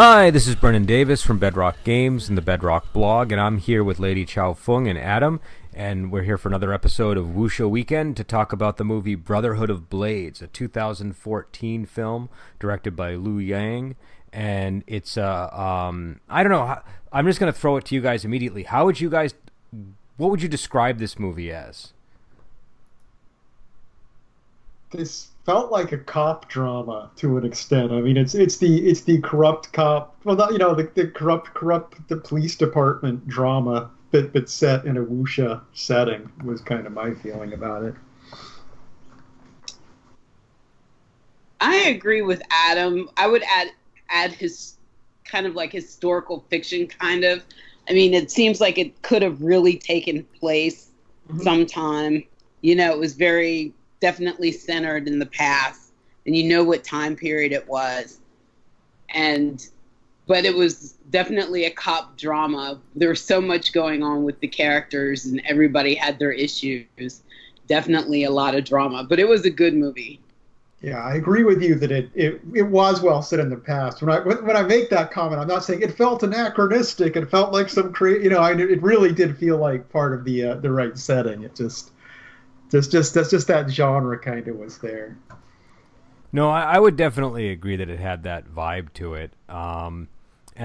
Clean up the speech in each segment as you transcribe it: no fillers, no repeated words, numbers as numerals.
Hi, this is Brennan Davis from Bedrock Games and the Bedrock blog, and I'm here with Lady Chow Fung and Adam, and we're here for another episode of Wuxia Weekend to talk about the movie Brotherhood of Blades, a 2014 film directed by Liu Yang, and it's I don't know, I'm just going to throw it to you guys immediately. What would you describe this movie as? This felt like a cop drama to an extent. I mean, it's the corrupt cop, well, not the corrupt the police department drama, but set in a wuxia setting was kind of my feeling about it. I agree with Adam. I would add his kind of like historical fiction kind of. I mean, it seems like it could have really taken place sometime. It was very definitely centered in the past, and what time period it was. But it was definitely a cop drama. There was so much going on with the characters, and everybody had their issues. Definitely a lot of drama, but it was a good movie. Yeah, I agree with you that it was well set in the past. When I make that comment, I'm not saying it felt anachronistic. It felt like some it really did feel like part of the right setting. It just that genre kind of was there. No, I would definitely agree that it had that vibe to it. And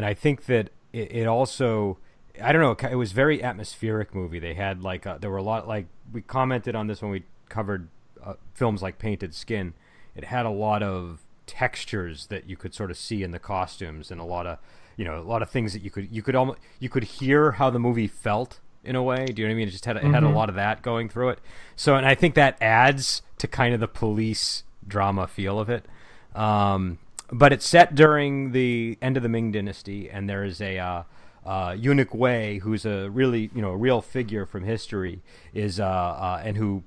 I think that it also, I don't know, it was a very atmospheric movie. They had there were a lot, like we commented on this when we covered films like Painted Skin. It had a lot of textures that you could sort of see in the costumes, and a lot of things that you could hear how the movie felt in a way. Do you know what I mean? It had a lot of that going through it. So, and I think that adds to kind of the police drama feel of it. But it's set during the end of the Ming Dynasty, and there is a eunuch Wei, who's a really, a real figure from history, and who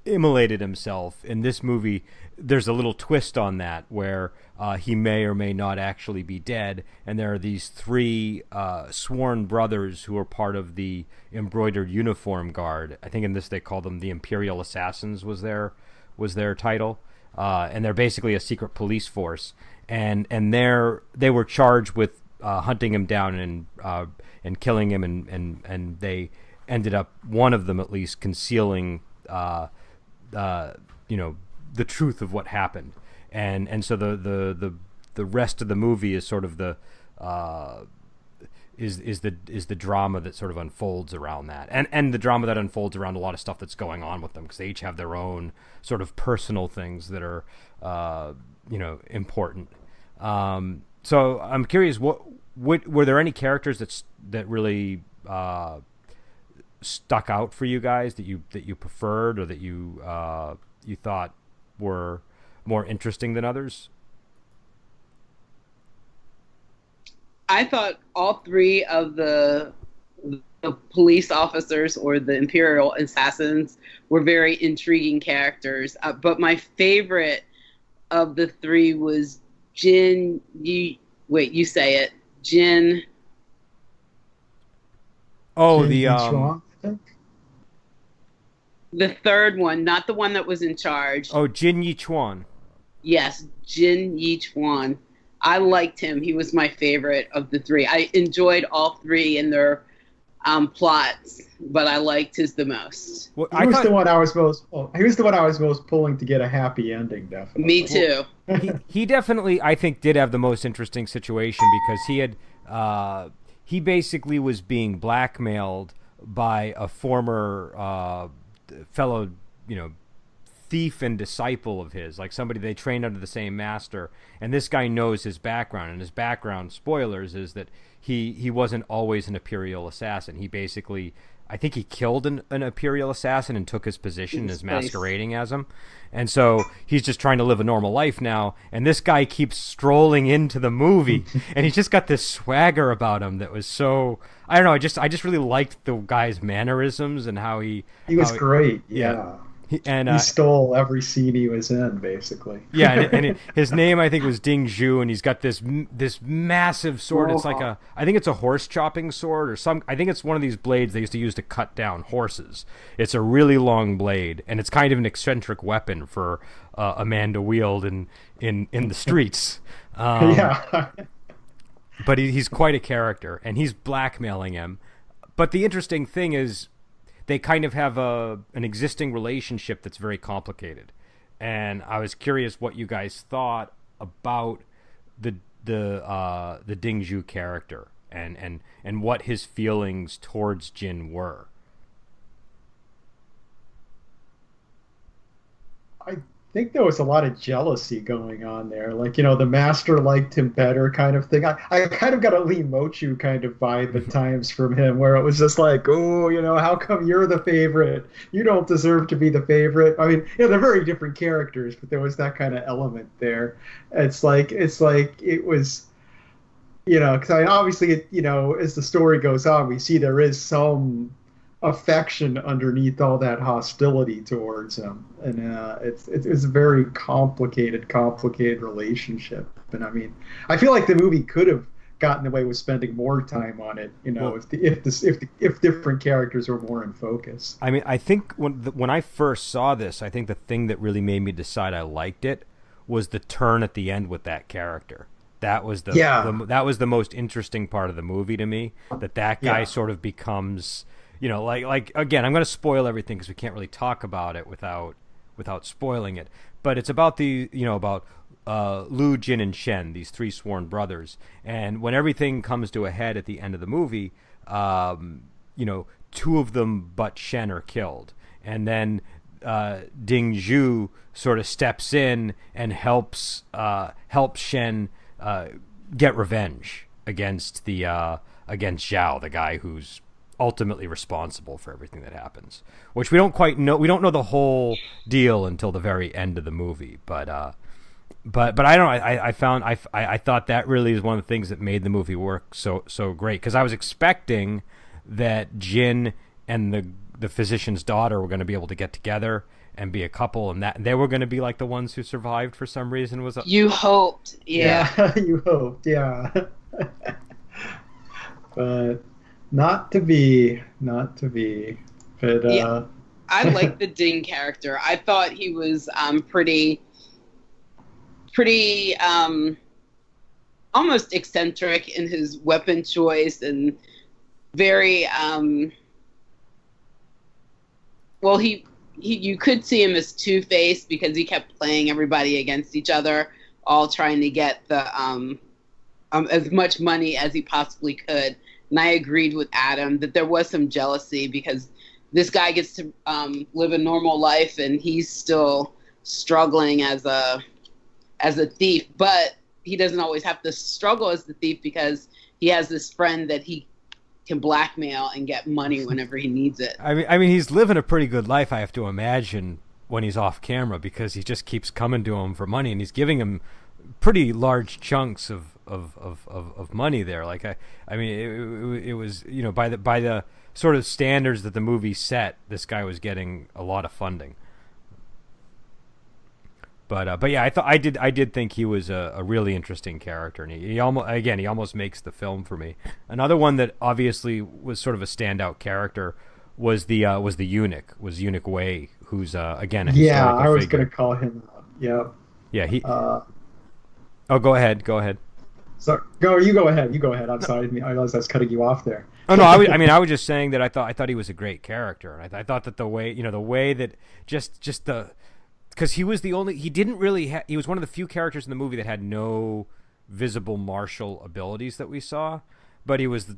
immolated himself. In this movie, there's a little twist on that where he may or may not actually be dead, and there are these three sworn brothers who are part of the embroidered uniform guard. I think in this they call them the Imperial Assassins was their title, and they're basically a secret police force, and they were charged with hunting him down and killing him, and they ended up, one of them at least, concealing the truth of what happened, and so the rest of the movie is sort of the the drama that sort of unfolds around that, and the drama that unfolds around a lot of stuff that's going on with them, because they each have their own sort of personal things that are important. So I'm curious, what were there any characters that really stuck out for you guys that you preferred, or that you thought were more interesting than others? I thought all three of the police officers, or the Imperial Assassins, were very intriguing characters. But my favorite of the three was Jin. You say it, Jin. Oh, the third one, not the one that was in charge. Oh, Jin Yichuan. Yes, Jin Yichuan. I liked him. He was my favorite of the three. I enjoyed all three in their plots, but I liked his the most. Well, he was the one I was most pulling to get a happy ending, definitely. Me too. He definitely, I think, did have the most interesting situation, because he basically was being blackmailed by a former fellow, thief and disciple of his, like somebody they trained under the same master, and this guy knows his background, and his background, spoilers, is that he wasn't always an Imperial assassin. He basically, I think he killed an Imperial assassin and took his position as masquerading as him, and so he's just trying to live a normal life now, and this guy keeps strolling into the movie and he's just got this swagger about him that was so, I don't know, I just really liked the guy's mannerisms and how he was great. Yeah. He stole every scene he was in, basically. Yeah, and his name, I think, was Ding Zhu, and he's got this massive sword. It's like I think it's a horse chopping sword, or I think it's one of these blades they used to use to cut down horses. It's a really long blade, and it's kind of an eccentric weapon for a man to wield in the streets. Yeah. but he's quite a character, and he's blackmailing him. But the interesting thing is, they kind of have an existing relationship that's very complicated, and I was curious what you guys thought about the Dingzhu character and what his feelings towards Jin were. I think there was a lot of jealousy going on there. Like, you know, the master liked him better kind of thing. I kind of got a Lee Mochu kind of vibe at times from him, where it was just like, oh, you know, how come you're the favorite? You don't deserve to be the favorite. I mean, you know, they're very different characters, but there was that kind of element there. It's like it was, you know, because obviously, you know, as the story goes on, we see there is some affection underneath all that hostility towards him, and it's a very complicated relationship. And I mean, I feel like the movie could have gotten away with spending more time on it, you know, if different characters were more in focus. I mean, I think when I first saw this, I think the thing that really made me decide I liked it was the turn at the end with that character. That was that was the most interesting part of the movie to me. That guy sort of becomes, you know, like again, I'm going to spoil everything because we can't really talk about it without spoiling it. But it's about about Lu, Jin, and Shen, these three sworn brothers. And when everything comes to a head at the end of the movie, you know, two of them but Shen are killed, and then Ding Zhu sort of steps in and helps Shen get revenge against against Zhao, the guy who's ultimately responsible for everything that happens, which we don't quite know. We don't know the whole deal until the very end of the movie, but I don't know. I thought that really is one of the things that made the movie work so great, because I was expecting that Jin and the physician's daughter were going to be able to get together and be a couple, and that they were going to be like the ones who survived for some reason. You hoped, yeah. You hoped, yeah. But not to be. But yeah. I like the Ding character. I thought he was pretty almost eccentric in his weapon choice, and very well, you could see him as two-faced because he kept playing everybody against each other, all trying to get the as much money as he possibly could. And I agreed with Adam that there was some jealousy because this guy gets to live a normal life and he's still struggling as a thief. But he doesn't always have to struggle as the thief because he has this friend that he can blackmail and get money whenever he needs it. I mean, he's living a pretty good life, I have to imagine, when he's off camera, because he just keeps coming to him for money, and he's giving him pretty large chunks of money there. Like I mean, it was, you know, by the sort of standards that the movie set, this guy was getting a lot of funding. But yeah, I did think he was a really interesting character, and he almost makes the film for me. Another one that obviously was sort of a standout character was the eunuch, Eunuch Wei, who's again a historical I was figure. going to call him. Yeah. He. Oh, go ahead. So you go ahead. I'm sorry, I realized I was cutting you off there. Oh no, I was just saying that I thought he was a great character, and I thought that the way that just the. Because he was he was one of the few characters in the movie that had no visible martial abilities that we saw, but he was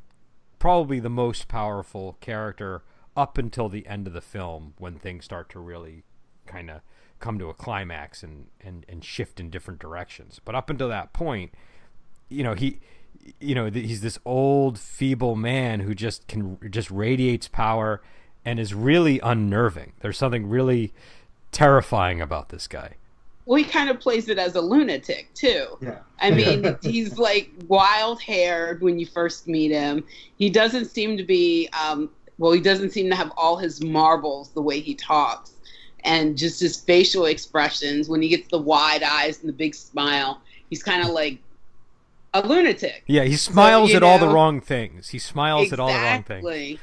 probably the most powerful character up until the end of the film, when things start to really kind of come to a climax and shift in different directions. But up until that point, he's this old, feeble man who just radiates power and is really unnerving. There's something really terrifying about this guy. Well, he kind of plays it as a lunatic too. Yeah. I mean, he's like wild-haired when you first meet him. He doesn't seem to be he doesn't seem to have all his marbles the way he talks, and just his facial expressions when he gets the wide eyes and the big smile. He's kind of like a lunatic. Yeah, he smiles at all the wrong things. He smiles at all the wrong things.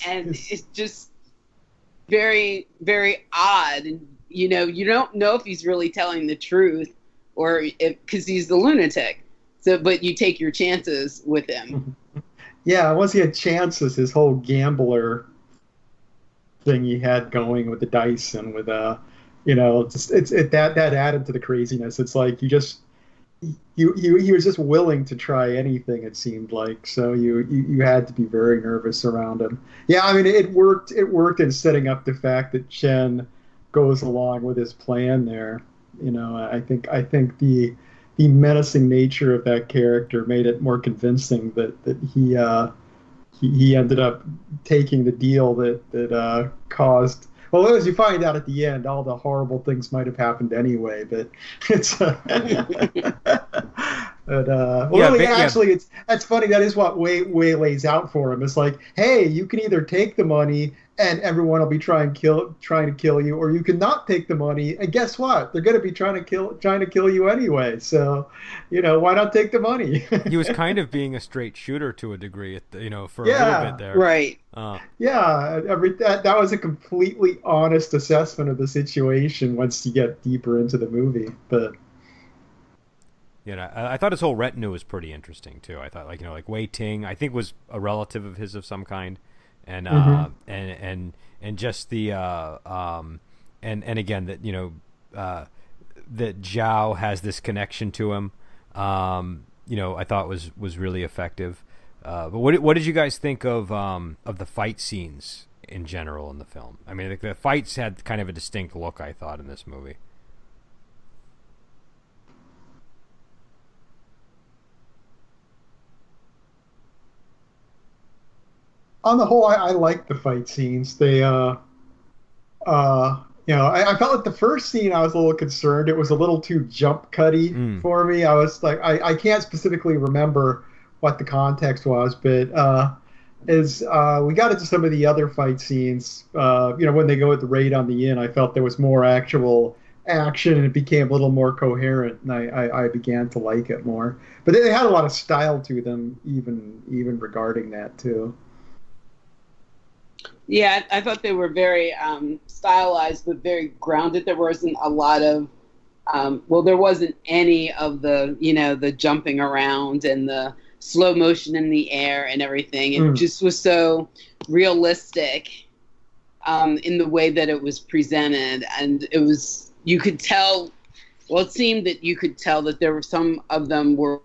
And it's just very, very odd, and you don't know if he's really telling the truth or because he's the lunatic. So, but you take your chances with him. Yeah, once he had chances, his whole gambler thing he had going with the dice and with that added to the craziness. It's like he was just willing to try anything, it seemed like. So you had to be very nervous around him. Yeah, I mean it worked in setting up the fact that Chen goes along with his plan there. I think the menacing nature of that character made it more convincing that he ended up taking the deal that caused. Well, as you find out at the end, all the horrible things might have happened anyway. But it's, actually, that's funny. That is what Wei lays out for him. It's like, hey, you can either take the money and everyone will be trying to kill you, or you can not take the money, and guess what? They're going to be trying to kill you anyway. So, why not take the money? He was kind of being a straight shooter to a degree, for a little bit there. Right. Yeah, that was a completely honest assessment of the situation once you get deeper into the movie. But I thought his whole retinue was pretty interesting too. I thought like Wei Ting, I think was a relative of his of some kind, and and just the and again that that Zhao has this connection to him. I thought was really effective. But what did you guys think of the fight scenes in general in the film? I mean, the fights had kind of a distinct look, I thought, in this movie. On the whole, I like the fight scenes. They, I felt like the first scene I was a little concerned. It was a little too jump cutty for me. I was like, I can't specifically remember what the context was, but as we got into some of the other fight scenes, when they go at the raid on the inn, I felt there was more actual action and it became a little more coherent, and I began to like it more. But they had a lot of style to them, even regarding that too. Yeah, I thought they were very stylized, but very grounded. There wasn't a lot of, there wasn't any of the, the jumping around and the slow motion in the air and everything. It just was so realistic in the way that it was presented. And it was, you could tell, it seemed that you could tell that there were some of them were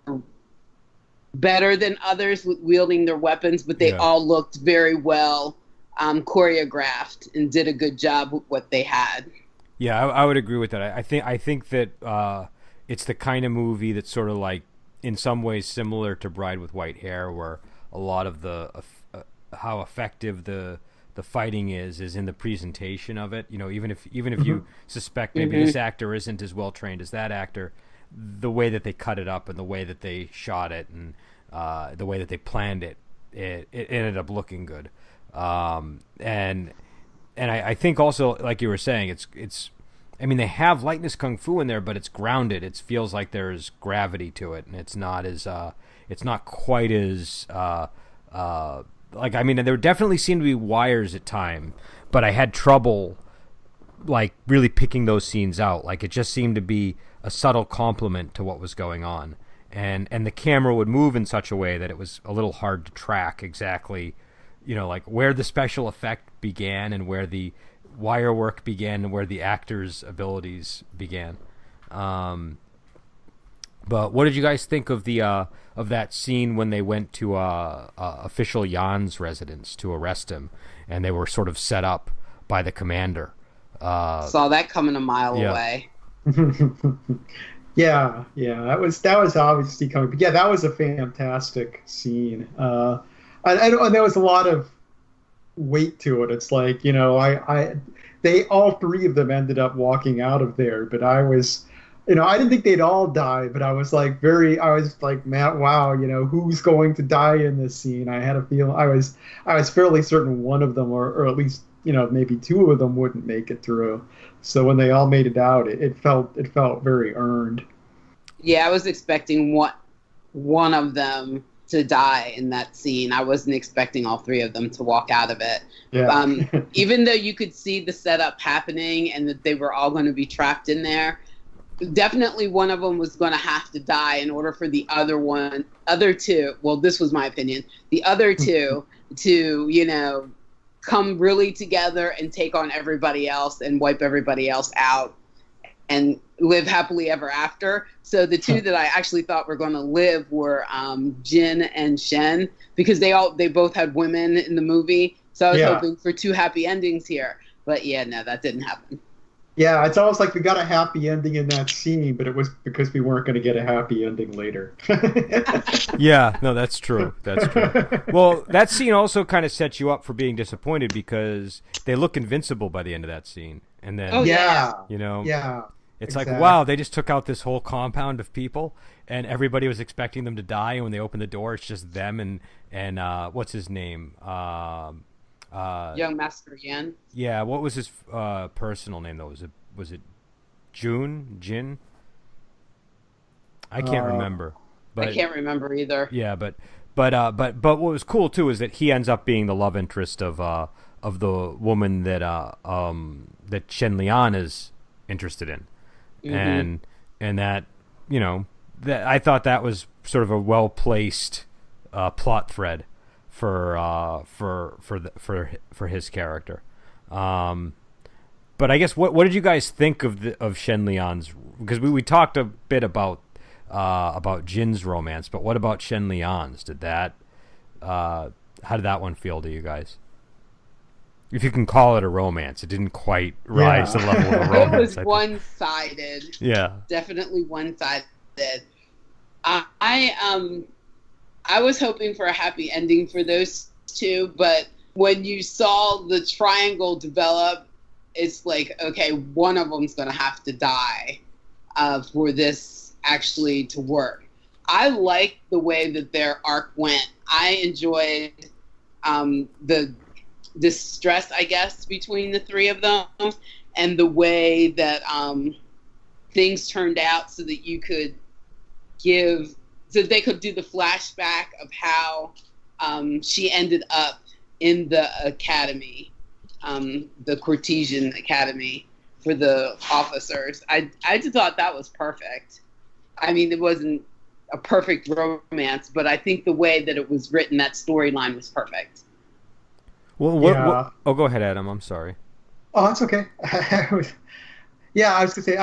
better than others with wielding their weapons, but they all looked very well choreographed and did a good job with what they had. Yeah, I would agree with that. I think that it's the kind of movie that's sort of like in some ways similar to Bride with White Hair, where a lot of the how effective the fighting is in the presentation of it. Even if you suspect maybe this actor isn't as well trained as that actor, the way that they cut it up and the way that they shot it and the way that they planned it ended up looking good. And I think also, like you were saying, it's I mean, they have lightness kung fu in there, but it's grounded. It feels like there's gravity to it, and it's not quite as I mean, there definitely seemed to be wires at time, but I had trouble like really picking those scenes out. Like it just seemed to be a subtle complement to what was going on, and the camera would move in such a way that it was a little hard to track exactly. Like where the special effect began and where the wire work began and where the actors' abilities began. But what did you guys think of the of that scene when they went to official Jan's residence to arrest him, and they were sort of set up by the commander? Saw that coming a mile away. Yeah, that was obviously coming. But yeah, that was a fantastic scene. And there was a lot of weight to it. It's like, they all three of them ended up walking out of there, but I was, I didn't think they'd all die, but I was like, man, wow, who's going to die in this scene? I had a feeling I was fairly certain one of them, or at least, maybe two of them wouldn't make it through. So when they all made it out, it felt very earned. Yeah, I was expecting one of them to die in that scene. I wasn't expecting all three of them to walk out of it. Yeah. Even though you could see the setup happening and that they were all going to be trapped in there, definitely one of them was going to have to die in order for the other two, well, this was my opinion, the other two to, come really together and take on everybody else and wipe everybody else out and live happily ever after. So the two that I actually thought were going to live were Jin and Shen, because they both had women in the movie. So I was hoping for two happy endings here. But yeah, no, that didn't happen. Yeah, it's almost like we got a happy ending in that scene, but it was because we weren't going to get a happy ending later. Yeah, no, that's true. That's true. Well, that scene also kind of sets you up for being disappointed because they look invincible by the end of that scene. And then, yeah. It's like, wow, they just took out this whole compound of people, and everybody was expecting them to die, and when they open the door, it's just them and what's his name? Young Master Yan. Yeah, what was his personal name though? Was it Jin? I can't remember. But, I can't remember either. Yeah, but what was cool too is that he ends up being the love interest of the woman that that Shen Lian is interested in, and that that I thought that was sort of a well placed plot thread for his character. But I guess what did you guys think of Shen Lian's? Because we talked a bit about Jin's romance, but what about Shen Lian's? How did that one feel to you guys? If you can call it a romance, it didn't quite rise to the level of a romance. It was one-sided. Yeah, definitely one-sided. I was hoping for a happy ending for those two, but when you saw the triangle develop, it's like, okay, one of them's going to have to die for this actually to work. I liked the way that their arc went. I enjoyed the distress, I guess, between the three of them, and the way that things turned out so that they could do the flashback of how she ended up in the academy, the Cortesian Academy for the officers. I just thought that was perfect. I mean, it wasn't a perfect romance, but I think the way that it was written, that storyline was perfect. Well, what? Oh, go ahead, Adam. I'm sorry. Oh, it's okay. Yeah, I was gonna say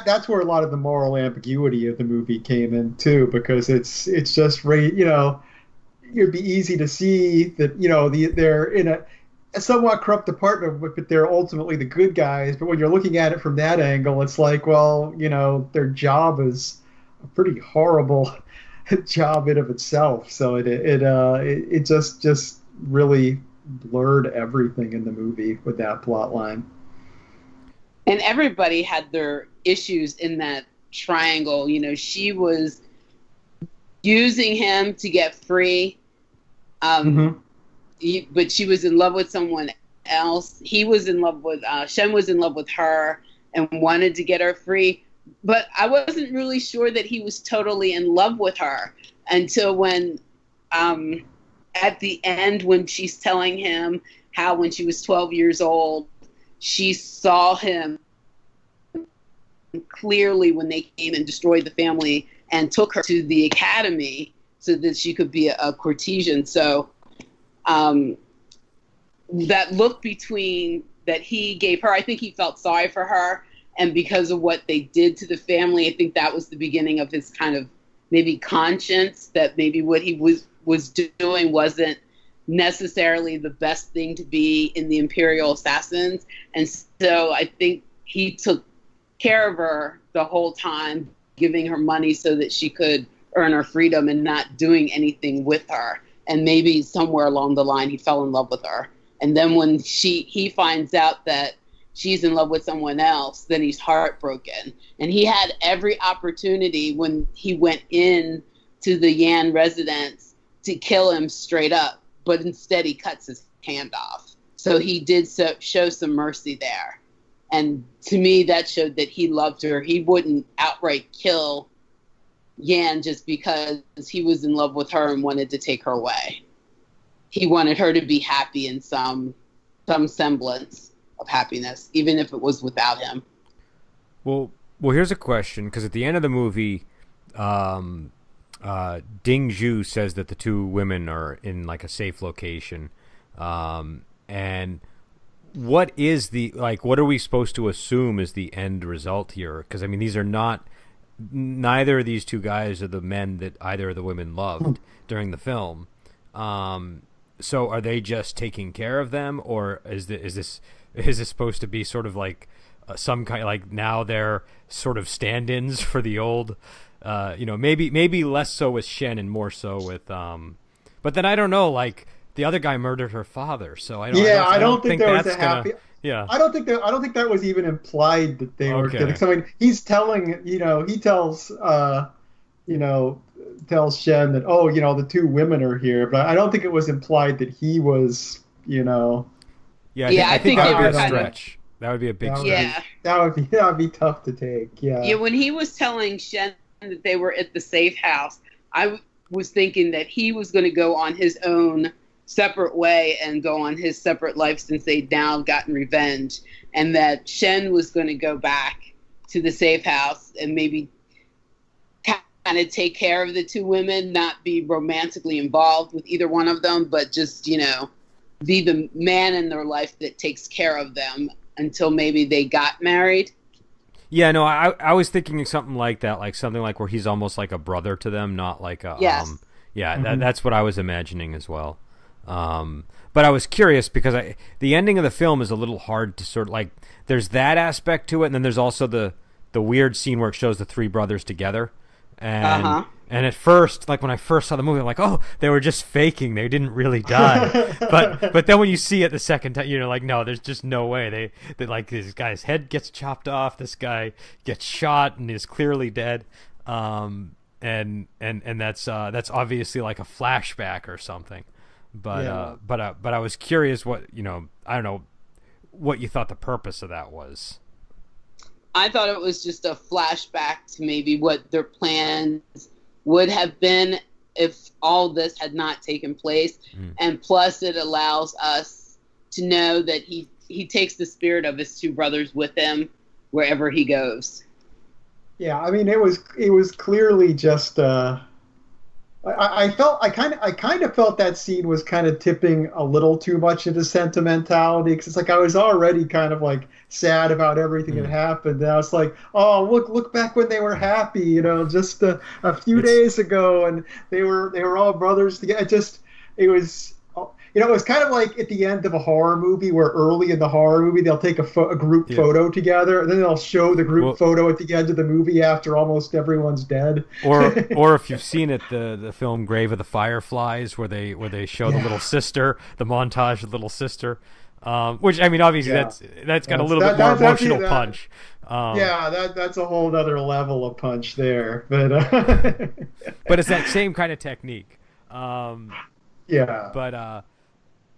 that's where a lot of the moral ambiguity of the movie came in too, because it's just it'd be easy to see that they're in a somewhat corrupt department, but they're ultimately the good guys. But when you're looking at it from that angle, it's like, well, their job is a pretty horrible job in of itself. So it just really blurred everything in the movie with that plot line. And everybody had their issues in that triangle. She was using him to get free, but she was in love with someone else. He was in love with Shen was in love with her and wanted to get her free. But I wasn't really sure that he was totally in love with her until when, at the end, when she's telling him how when she was 12 years old, she saw him clearly when they came and destroyed the family and took her to the academy so that she could be a courtesan. So that look between that he gave her, I think he felt sorry for her. And because of what they did to the family, I think that was the beginning of his kind of maybe conscience, that maybe what he was doing wasn't necessarily the best thing to be in the Imperial Assassins. And so I think he took care of her the whole time, giving her money so that she could earn her freedom and not doing anything with her. And maybe somewhere along the line, he fell in love with her. And then when he finds out that she's in love with someone else, then he's heartbroken. And he had every opportunity when he went in to the Yan residence to kill him straight up, but instead he cuts his hand off. So he did show some mercy there. And to me, that showed that he loved her. He wouldn't outright kill Yan just because he was in love with her and wanted to take her away. He wanted her to be happy in some semblance of happiness, even if it was without him. Well, Well, here's a question, because at the end of the movie, um, Ding Zhu says that the two women are in like a safe location, and what is the like? What are we supposed to assume is the end result here? Because I mean, these are not. Neither of these two guys are the men that either of the women loved during the film. So are they just taking care of them, or is this supposed to be sort of like some kind, like now they're sort of stand-ins for the old, maybe less so with Shen and more so with but then I don't know, like the other guy murdered her father, so I don't think there was that's a happy. yeah. I don't think that was even implied that they were Okay. getting. So I mean, he's telling, he tells, tells Shen that, oh, the two women are here, but I don't think it was implied that he was, Yeah, Yeah, I think they that would were be a kind of. stretch. That would be a big that would stretch. Yeah. that would be tough to take. Yeah. Yeah, when he was telling Shen that they were at the safe house, was thinking that he was going to go on his own separate way and go on his separate life since they'd now gotten revenge, and that Shen was going to go back to the safe house and maybe kind of take care of the two women, not be romantically involved with either one of them, but just, be the man in their life that takes care of them until maybe they got married. Yeah, no, I was thinking of something like that, like something like where he's almost like a brother to them, not like a Yes. that's what I was imagining as well. But I was curious because the ending of the film is a little hard to sort of like. There's that aspect to it, and then there's also the weird scene where it shows the three brothers together, and and at first, like when I first saw the movie, I'm like, oh, they were just faking, they didn't really die. but then when you see it the second time, you're like, no, there's just no way. They like, this guy's head gets chopped off, this guy gets shot and is clearly dead. And that's obviously like a flashback or something. But I was curious what, I don't know what you thought the purpose of that was. I thought it was just a flashback to maybe what their plans would have been if all this had not taken place. And plus it allows us to know that he takes the spirit of his two brothers with him wherever he goes. Yeah, I mean, it was clearly just. I kind of felt that scene was kind of tipping a little too much into sentimentality, because it's like I was already kind of like sad about everything that happened. And I was like, oh, look back when they were happy, just a few days ago, and they were all brothers together. It was. It was kind of like at the end of a horror movie, where early in the horror movie they'll take a group photo together, and then they'll show the group photo at the end of the movie after almost everyone's dead. Or if you've seen it, the film Grave of the Fireflies, where they show the little sister, the montage of the little sister, which I mean, obviously that's got a little bit more emotional punch. That's a whole other level of punch there, but but it's that same kind of technique.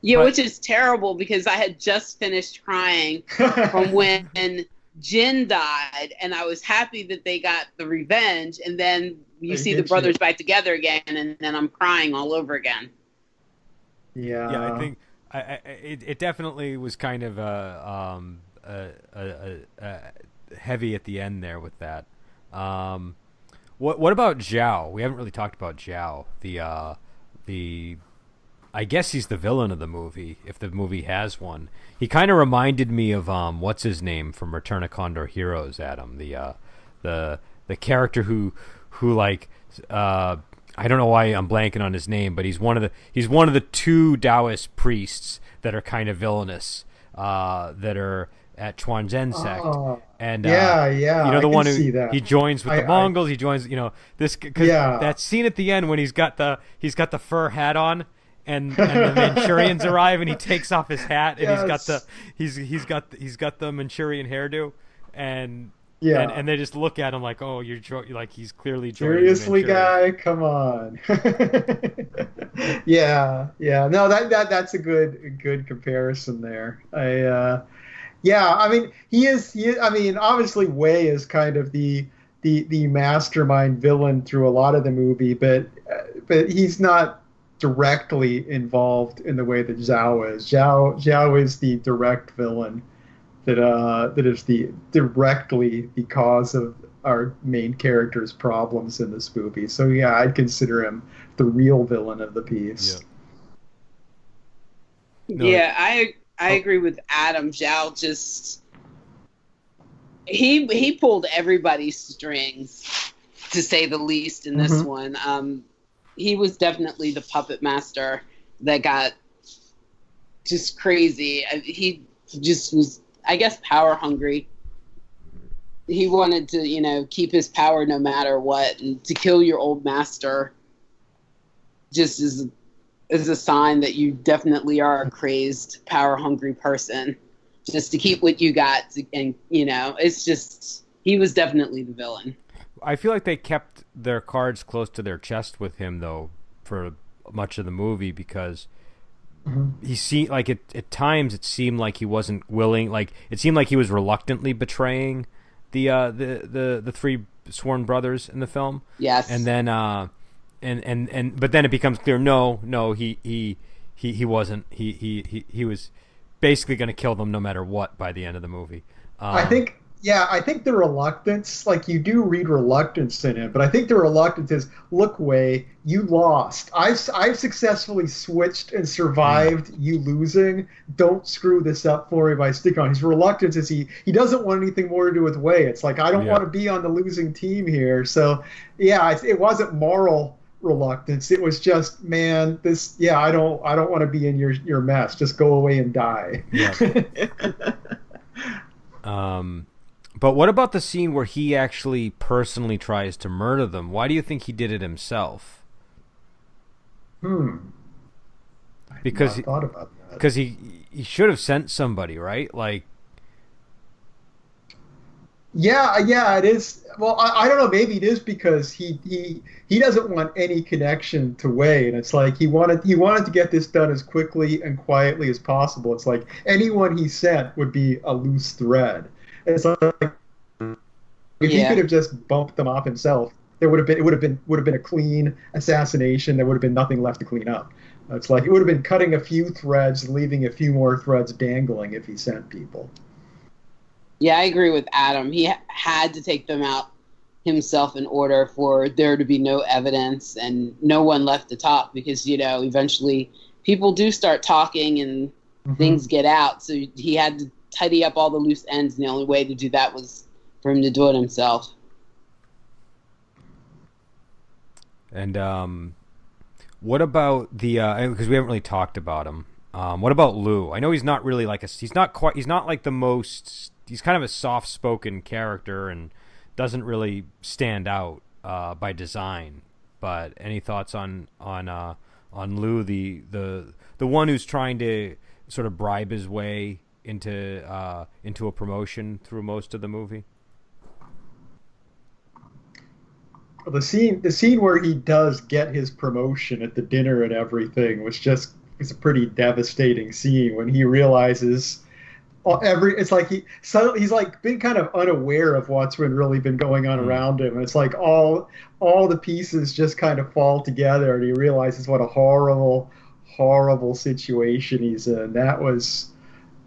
Which is terrible, because I had just finished crying from when Jin died, and I was happy that they got the revenge, and then you see the brothers back together again, and then I'm crying all over again. Yeah, I think it definitely was kind of heavy at the end there with that. What about Zhao? We haven't really talked about Zhao. The I guess he's the villain of the movie, if the movie has one. He kind of reminded me of what's his name from Return of Condor Heroes, Adam. The character who like I don't know why I'm blanking on his name, but he's one of the two Taoist priests that are kind of villainous, that are at Chuanzhen sect. And the one who he joins with the Mongols. He joins, this, because that scene at the end when he's got the fur hat on. And the Manchurians arrive, and he takes off his hat, and he's got the Manchurian hairdo, and they just look at him like, oh, you're like, he's clearly seriously, guy, come on. No, that's a good comparison there. I mean, he is. I mean, obviously, Wei is kind of the mastermind villain through a lot of the movie, but he's not directly involved in the way that Zhao is. Zhao is the direct villain that is directly the cause of our main character's problems in this movie. So yeah, I'd consider him the real villain of the Yeah. piece. No, Yeah, I agree with Adam. Zhao just he pulled everybody's strings, to say the least, in this one. He was definitely the puppet master that got just crazy. He just was, I guess, power hungry. He wanted to, keep his power no matter what, and to kill your old master just is a sign that you definitely are a crazed, power hungry person. Just to keep what you got, and it's just, he was definitely the villain. I feel like they kept their cards close to their chest with him, though, for much of the movie, because he seemed like at times it seemed like he wasn't willing. Like it seemed like he was reluctantly betraying the three sworn brothers in the film. Yes, and then but then it becomes clear, no, he wasn't. He was basically going to kill them no matter what by the end of the movie. I think the reluctance, like you do read reluctance in it, but I think the reluctance is, look, Wei, you lost. I've successfully switched and survived you losing. Don't screw this up for me by sticking on. His reluctance is he doesn't want anything more to do with Wei. It's like, I don't want to be on the losing team here. So yeah, it wasn't moral reluctance. It was just, man, I don't want to be in your mess. Just go away and die. Yeah. But what about the scene where he actually personally tries to murder them? Why do you think he did it himself? Because I thought about that. Because he should have sent somebody, right? Like, yeah, it is. Well, I don't know. Maybe it is because he doesn't want any connection to Wei, and it's like he wanted to get this done as quickly and quietly as possible. It's like anyone he sent would be a loose thread. It's like if he could have just bumped them off himself, it would have been a clean assassination. There would have been nothing left to clean up. It's like it would have been cutting a few threads, leaving a few more threads dangling if he sent people. Yeah, I agree with Adam. He had to take them out himself in order for there to be no evidence and no one left to talk, because eventually people do start talking and things get out. So he had to tidy up all the loose ends, and the only way to do that was for him to do it himself. and what about the because we haven't really talked about him. What about Lou? I know he's not really like he's not like the most. He's kind of a soft-spoken character and doesn't really stand out by design. But any thoughts on Lou, the one who's trying to sort of bribe his way into a promotion through most of the movie? The scene where he does get his promotion at the dinner and everything it's a pretty devastating scene when he realizes it's like he's like been kind of unaware of what's really been going on around him, and it's like all the pieces just kind of fall together, and he realizes what a horrible situation he's in. That was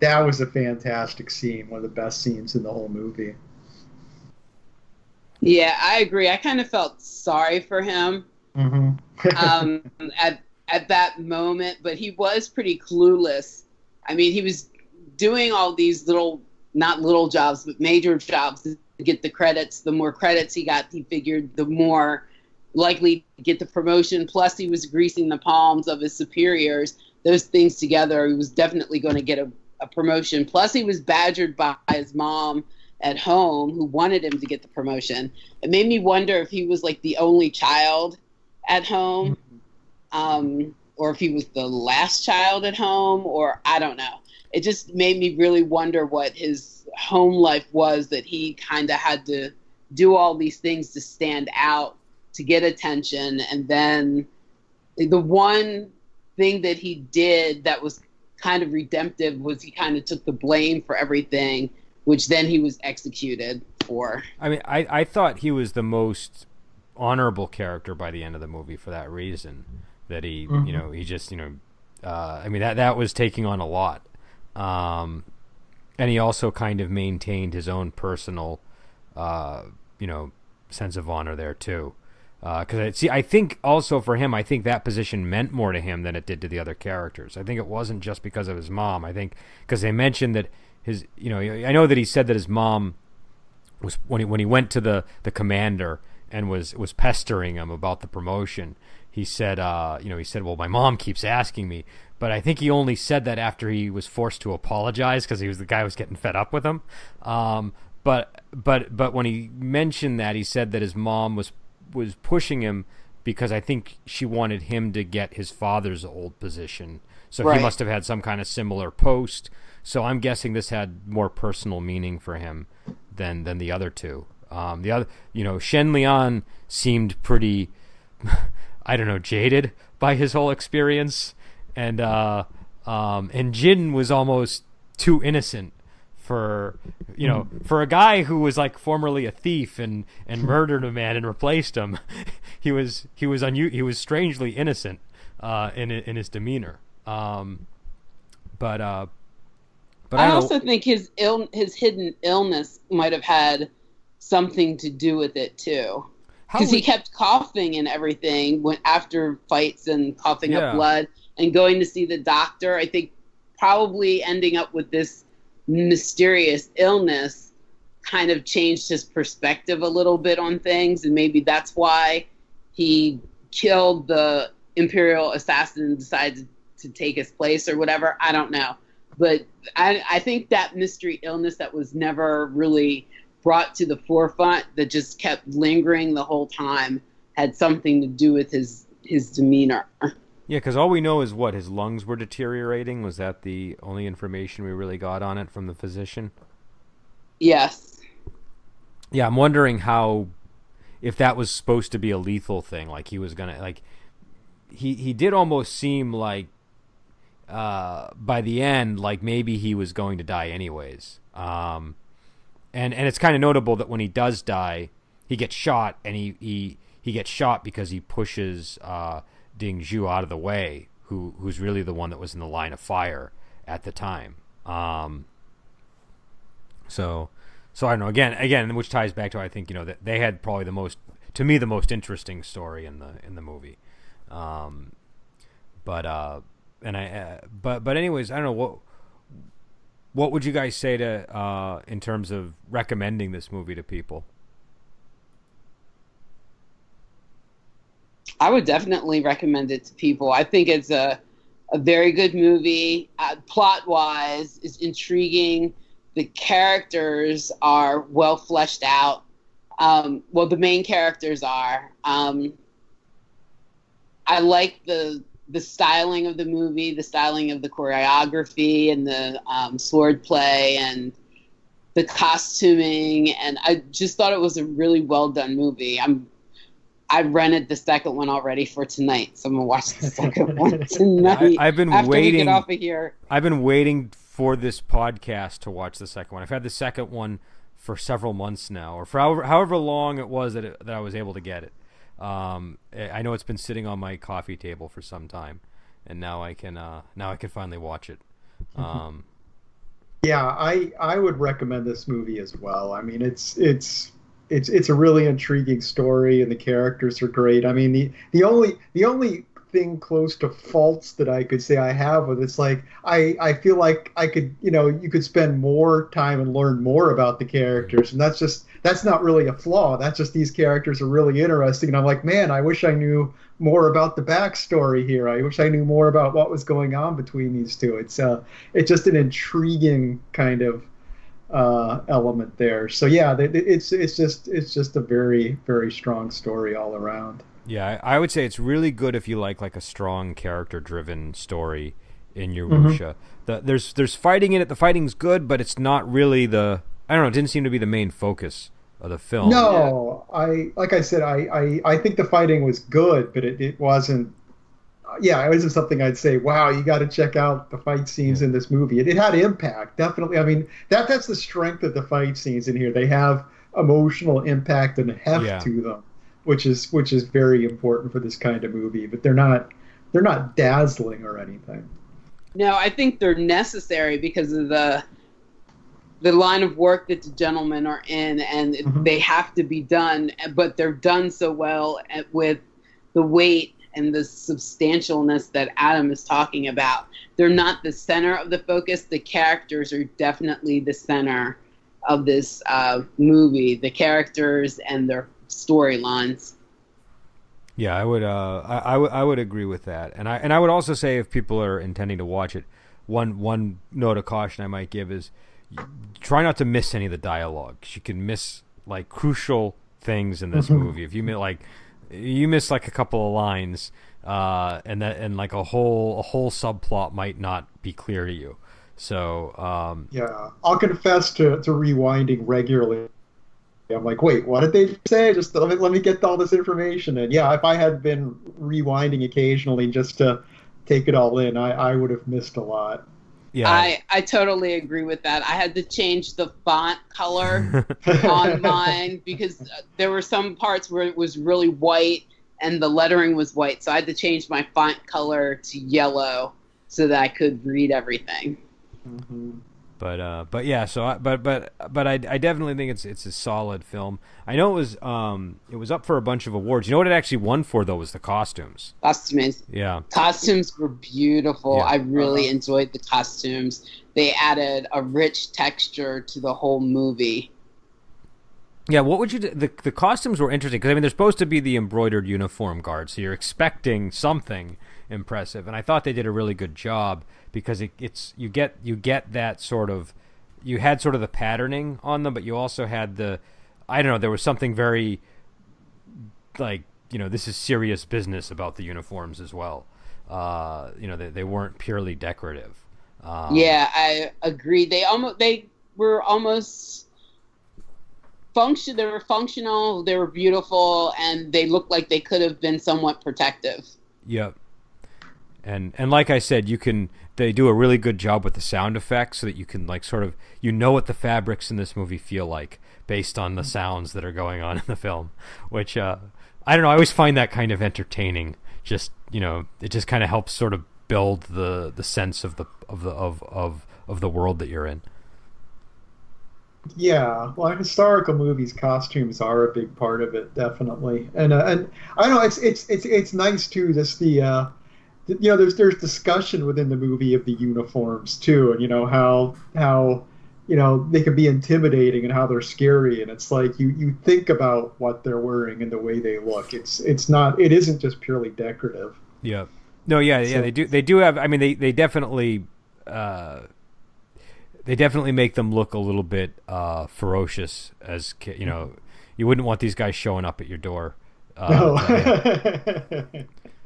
a fantastic scene, one of the best scenes in the whole movie. Yeah, I agree. I kind of felt sorry for him at that moment, but he was pretty clueless. I mean, he was doing all these not little jobs, but major jobs to get the credits. The more credits he got, he figured the more likely to get the promotion. Plus, he was greasing the palms of his superiors. Those things together, he was definitely going to get a promotion. Plus, he was badgered by his mom at home, who wanted him to get the promotion. It made me wonder if he was like the only child at home, or if he was the last child at home, or I don't know. It just made me really wonder what his home life was, that he kind of had to do all these things to stand out, to get attention. And then the one thing that he did that was kind of redemptive was he kind of took the blame for everything, which then he was executed for. I mean, I thought he was the most honorable character by the end of the movie for that reason, that he, he just, I mean, that was taking on a lot. And And he also kind of maintained his own personal, sense of honor there too. Because I think also for him, I think that position meant more to him than it did to the other characters. I think it wasn't just because of his mom. I think because they mentioned that I know that he said that his mom was when he went to the commander and was pestering him about the promotion. He said, well, my mom keeps asking me, but I think he only said that after he was forced to apologize because the guy was getting fed up with him. But when he mentioned that, he said that his mom was pushing him because I think she wanted him to get his father's old position. So He must have had some kind of similar post. So I'm guessing this had more personal meaning for him than the other two. Shen Lian seemed pretty, I don't know, jaded by his whole experience, and Jin was almost too innocent for a guy who was like formerly a thief and murdered a man and replaced him. he was strangely innocent in his demeanor. But I also think his hidden illness might have had something to do with it too, because he kept coughing and everything after fights and coughing up blood and going to see the doctor. I think probably ending up with this mysterious illness kind of changed his perspective a little bit on things, and maybe that's why he killed the Imperial assassin and decided to take his place or whatever. I don't know. But I think that mystery illness that was never really brought to the forefront, that just kept lingering the whole time, had something to do with his demeanor. Yeah, because all we know is his lungs were deteriorating. Was that the only information we really got on it from the physician? Yes. Yeah, I'm wondering if that was supposed to be a lethal thing, like he was gonna, like, he did almost seem like, by the end, like maybe he was going to die anyways. And it's kind of notable that when he does die, he gets shot, and he gets shot because he pushes Ding Zhu out of the way, who's really the one that was in the line of fire at the time. So I don't know. Again, which ties back to, I think, that they had probably the most interesting story in the movie. But anyways, I don't know what would you guys say to in terms of recommending this movie to people? I would definitely recommend it to people. I think it's a very good movie. Plot wise, is intriguing. The characters are well fleshed out. Well, the main characters are. I like the styling of the movie, the styling of the choreography, and the sword play, and the costuming, and I just thought it was a really well done movie. I rented the second one already for tonight, so I'm gonna watch the second one tonight. I've been after waiting. We get off of here. I've been waiting for this podcast to watch the second one. I've had the second one for several months now, or for however long it was that I was able to get it. I know it's been sitting on my coffee table for some time, and now I can finally watch it. Yeah, I would recommend this movie as well. I mean, it's a really intriguing story, and the characters are great. I mean, the only thing close to faults that I could say I have with it's like I feel like I could, you could spend more time and learn more about the characters, and that's not really a flaw. That's just these characters are really interesting, and I'm like, man, I wish I knew more about the backstory here. I wish I knew more about what was going on between these two. It's just an intriguing kind of element there. So yeah, it's just a very, very strong story all around. Yeah, I would say it's really good if you like a strong character-driven story in your wuxia. There's fighting in it. The fighting's good, but it's not really it didn't seem to be the main focus of the film. No, like I said, I think the fighting was good, but it wasn't. Yeah, it wasn't something I'd say, wow, you got to check out the fight scenes in this movie. It had impact, definitely. I mean, that's the strength of the fight scenes in here. They have emotional impact and heft to them, which is very important for this kind of movie. But they're not dazzling or anything. No, I think they're necessary because of the line of work that the gentlemen are in, and they have to be done, but they're done so well with the weight and the substantialness that Adam is talking about. They're not the center of the focus. The characters are definitely the center of this movie. The characters and their storylines. Yeah, I would agree with that, and I would also say if people are intending to watch it, one note of caution I might give is try not to miss any of the dialogue. You can miss like crucial things in this movie if you miss like a couple of lines, and like a whole subplot might not be clear to you. So yeah, I'll confess to rewinding regularly. I'm like, wait, what did they say? Just let me get all this information. And yeah, if I had been rewinding occasionally just to take it all in, I would have missed a lot. Yeah, I totally agree with that. I had to change the font color on mine because there were some parts where it was really white and the lettering was white. So I had to change my font color to yellow so that I could read everything. Mm-hmm. But yeah, so I definitely think it's a solid film. I know it was up for a bunch of awards. You know what it actually won for though was the costumes. Costumes. Yeah. Costumes were beautiful. Yeah. I really enjoyed the costumes. They added a rich texture to the whole movie. Yeah, what would you do? The costumes were interesting because I mean they're supposed to be the embroidered uniform guards, so you're expecting something impressive, and I thought they did a really good job because it's you get that sort of, you had sort of the patterning on them, but you also had I don't know, there was something very like, this is serious business about the uniforms as well. They weren't purely decorative. Yeah, I agree. They were almost they were functional, they were beautiful, and they looked like they could have been somewhat protective. Yep. And like I said, they do a really good job with the sound effects so that you can like sort of, what the fabrics in this movie feel like based on the sounds that are going on in the film, which I don't know, I always find that kind of entertaining. Just, it just kind of helps sort of build the sense of the world that you're in. Yeah, well, historical movies, costumes are a big part of it, definitely. And I don't know, it's nice too. Just there's discussion within the movie of the uniforms too, and how they can be intimidating and how they're scary, and it's like you think about what they're wearing and the way they look. It isn't just purely decorative. Yeah. No, yeah, so, they do have. I mean, they definitely. They definitely make them look a little bit ferocious. As you wouldn't want these guys showing up at your door. No,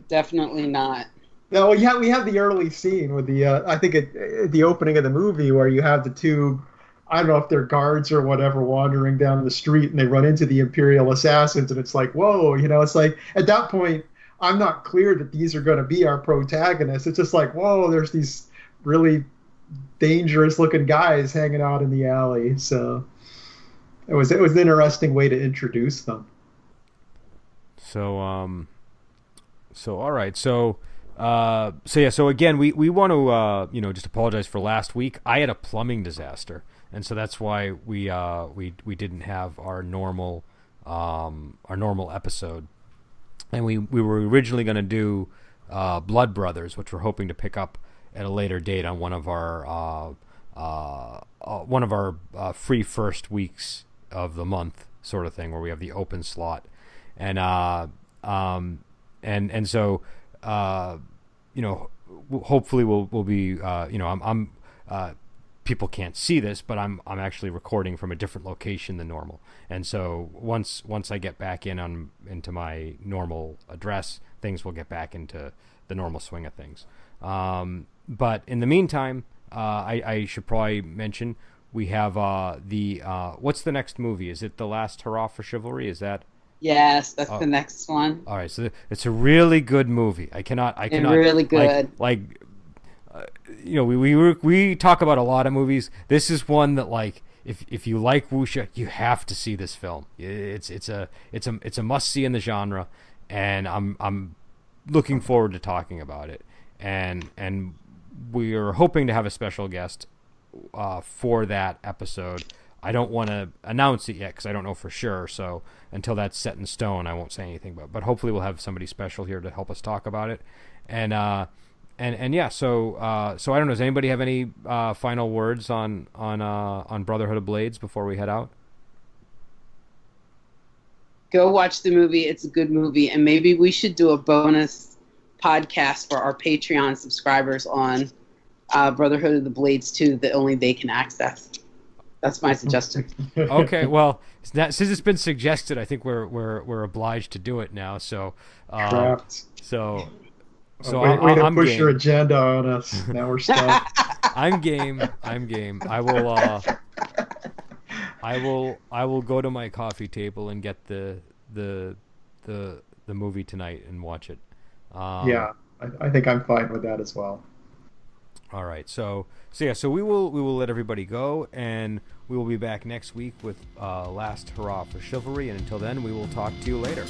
definitely not. No, we have the early scene with I think at the opening of the movie where you have the two, I don't know if they're guards or whatever, wandering down the street and they run into the Imperial assassins, and it's like, whoa, it's like at that point I'm not clear that these are going to be our protagonists. It's just like, whoa, there's these really dangerous looking guys hanging out in the alley. So it was an interesting way to introduce them. So all right. So again, we want to just apologize for last week. I had a plumbing disaster, and so that's why we didn't have our normal episode. And we were originally going to do Blood Brothers, which we're hoping to pick up at a later date on one of our free first weeks of the month sort of thing, where we have the open slot, and so hopefully we'll be I'm people can't see this, but I'm actually recording from a different location than normal, and so once I get back into my normal address, things will get back into the normal swing of things. But in the meantime, I should probably mention we have what's the next movie? Is it The Last Hurrah for Chivalry? Is that? Yes, that's the next one. All right, so it's a really good movie. I cannot. Really good. We talk about a lot of movies. This is one that like if you like wuxia, you have to see this film. It's a must see in the genre, and I'm looking forward to talking about it. And we are hoping to have a special guest for that episode. I don't want to announce it yet because I don't know for sure. So until that's set in stone, I won't say anything. But hopefully we'll have somebody special here to help us talk about it. And yeah. So I don't know. Does anybody have any final words on Brotherhood of Blades before we head out? Go watch the movie. It's a good movie, and maybe we should do a bonus podcast for our Patreon subscribers on Brotherhood of the Blades 2 that only they can access. That's my suggestion. Okay, well, since it's been suggested, I think we're obliged to do it now. So, Trapped. So Way to I'm push game. your agenda on us. Now we're stuck. I'm game. I will go to my coffee table and get the movie tonight and watch it. Yeah, I think I'm fine with that as well. All right. So we will let everybody go, and we will be back next week with last hurrah for chivalry. And until then, we will talk to you later.